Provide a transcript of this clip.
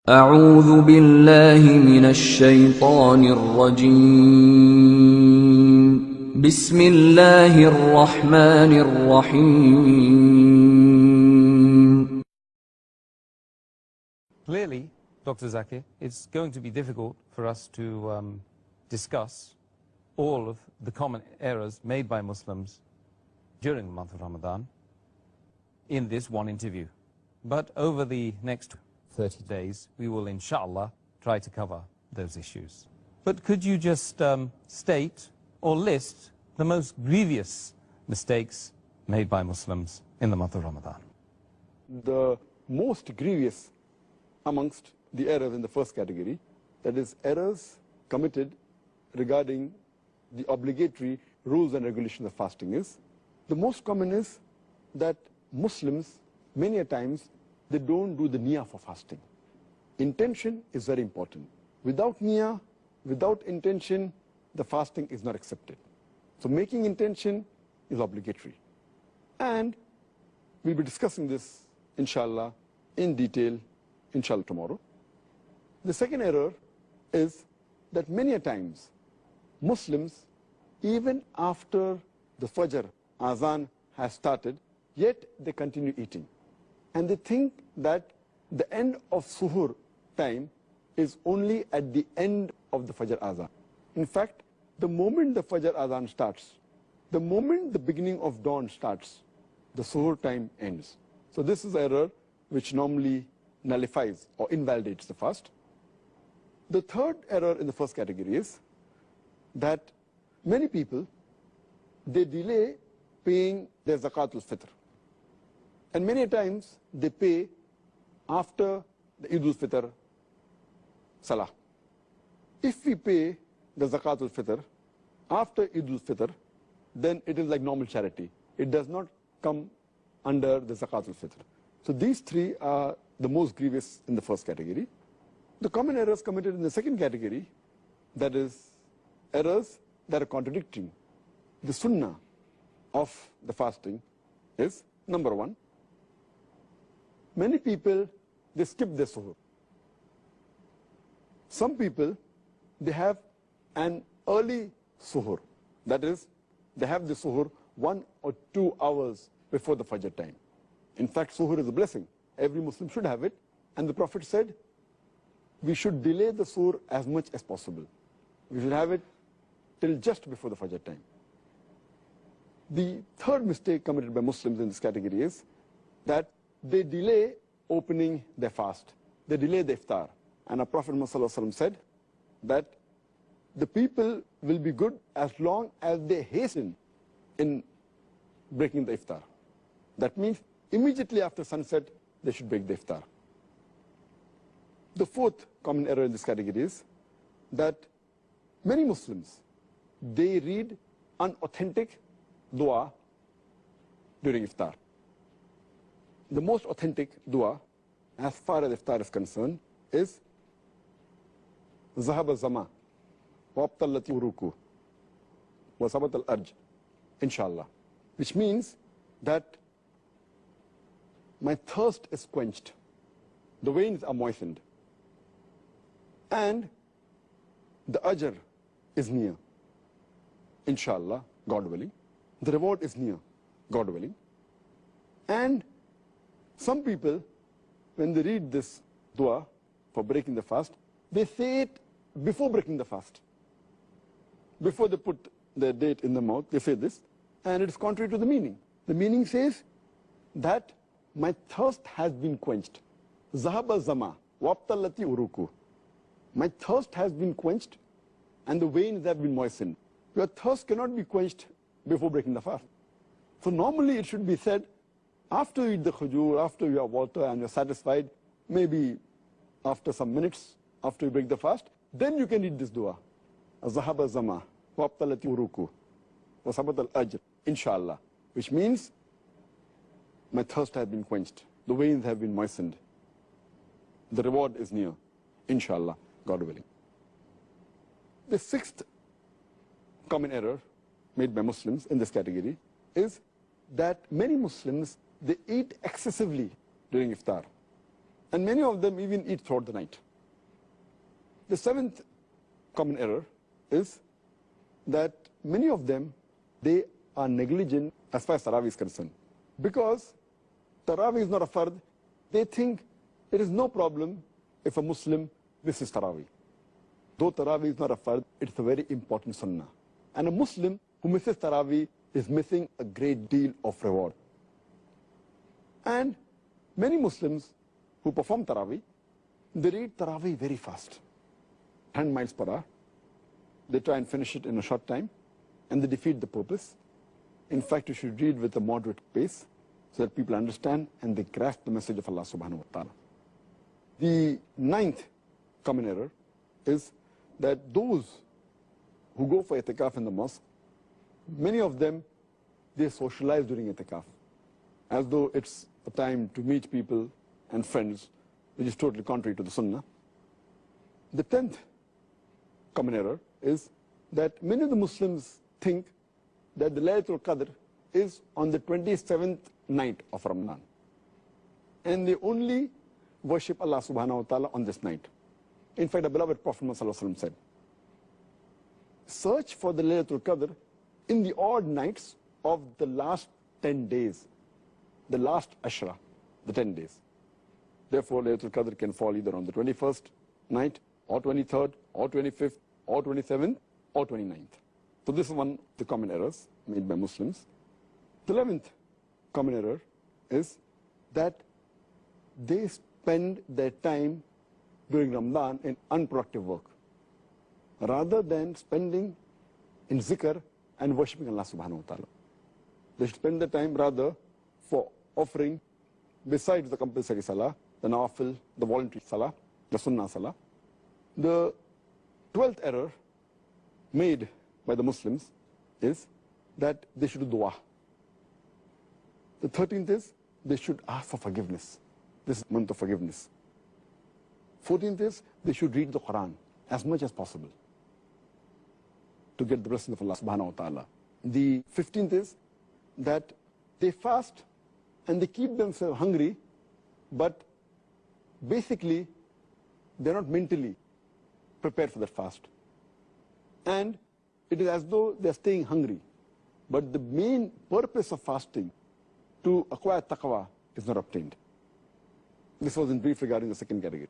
أعوذ بالله من الشيطان الرجيم بسم الله الرحمن الرحيم. Clearly, Dr. Zakir, it's going to be difficult for us to discuss all of the common errors made by Muslims during the month of Ramadan in this one interview. But over the next 30 days, we will, inshallah, try to cover those issues. But could you just state or list the most grievous mistakes made by Muslims in the month of Ramadan? The most grievous amongst the errors in the first category, that is errors committed regarding the obligatory rules and regulations of fasting, is the most common is that Muslims many a times they don't do the niyyah for fasting. Intention is very important. Without niyyah, without intention, the fasting is not accepted. So making intention is obligatory. And we'll be discussing this, inshallah, in detail, inshallah, tomorrow. The second error is that many a times Muslims, even after the Fajr Azan has started, yet they continue eating. And they think that the end of Suhur time is only at the end of the Fajr Azan. In fact, the moment the Fajr Azan starts, the moment the beginning of dawn starts, the Suhur time ends. So this is an error which normally nullifies or invalidates the fast. The third error in the first category is that many people, they delay paying their Zakatul Fitr. And many times they pay after the Eid al-Fitr Salah. If we pay the Zakatul Fitr after Eid al-Fitr, then it is like normal charity. It does not come under the Zakatul Fitr. So these three are the most grievous in the first category. The common errors committed in the second category, that is errors that are contradicting the sunnah of the fasting, is number one, many people, they skip their suhoor. Some people, they have an early suhoor. That is, they have the suhoor 1 or 2 hours before the Fajr time. In fact, suhoor is a blessing. Every Muslim should have it. And the Prophet said, we should delay the suhoor as much as possible. We should have it till just before the Fajr time. The third mistake committed by Muslims in this category is that they delay opening their fast. They delay the iftar. And our Prophet Muhammad said that the people will be good as long as they hasten in breaking the iftar. That means immediately after sunset, they should break the iftar. The fourth common error in this category is that many Muslims, they read unauthentic dua during iftar. The most authentic dua, as far as iftar is concerned, is Zahab al-Zama, wa abtallati uruku, wa sabat al-arj, inshallah. Which means that my thirst is quenched, the veins are moistened, and the ajr is near, inshallah, God willing. The reward is near, God willing. And some people, when they read this dua for breaking the fast, they say it before breaking the fast. Before they put the date in the mouth, they say this, and it is contrary to the meaning. The meaning says that my thirst has been quenched. Zahaba zama, wabtallati uruku. My thirst has been quenched, and the veins have been moistened. Your thirst cannot be quenched before breaking the fast. So normally it should be said after you eat the khujur, after you have water and you're satisfied, maybe after some minutes, after you break the fast, then you can read this dua. Zahaba zama, wa abtallati uruku, wa sabat al-ajr, inshallah. Which means, my thirst has been quenched. The veins have been moistened. The reward is near, inshallah, God willing. The sixth common error made by Muslims in this category is that many Muslims, they eat excessively during iftar. And many of them even eat throughout the night. The seventh common error is that many of them, they are negligent as far as Tarawih is concerned. Because Tarawih is not a fard, they think it is no problem if a Muslim misses Tarawih. Though Tarawih is not a fard, it's a very important sunnah. And a Muslim who misses Tarawih is missing a great deal of reward. And many Muslims who perform Tarawih, they read Tarawih very fast, 10 miles per hour. They try and finish it in a short time, and they defeat the purpose. In fact, you should read with a moderate pace so that people understand and they grasp the message of Allah subhanahu wa ta'ala. The ninth common error is that those who go for itikaf in the mosque, many of them, they socialize during itikaf, as though it's a time to meet people and friends, which is totally contrary to the sunnah. The 10th common error is that many of the Muslims think that the Laylatul Qadr is on the 27th night of Ramadan. And they only worship Allah subhanahu wa ta'ala on this night. In fact, the beloved Prophet Muhammad said, search for the Laylatul Qadr in the odd nights of the last 10 days, the last Ashra, the 10 days. Therefore, Laylatul Qadr can fall either on the 21st night, or 23rd, or 25th, or 27th, or 29th. So this is one of the common errors made by Muslims. The 11th common error is that they spend their time during Ramadan in unproductive work, rather than spending in zikr and worshipping Allah subhanahu wa ta'ala. They should spend the time rather for offering, besides the compulsory salah, the nawafil, the voluntary salah, the sunnah salah. The 12th error made by the Muslims is that they should do dua. The 13th is they should ask for forgiveness. This is month of forgiveness. 14th is they should read the Quran as much as possible to get the blessing of Allah subhanahu wa ta'ala. The 15th is that they fast and they keep themselves hungry, but basically they're not mentally prepared for that fast. And it is as though they're staying hungry. But the main purpose of fasting, to acquire taqwa, is not obtained. This was in brief regarding the second category.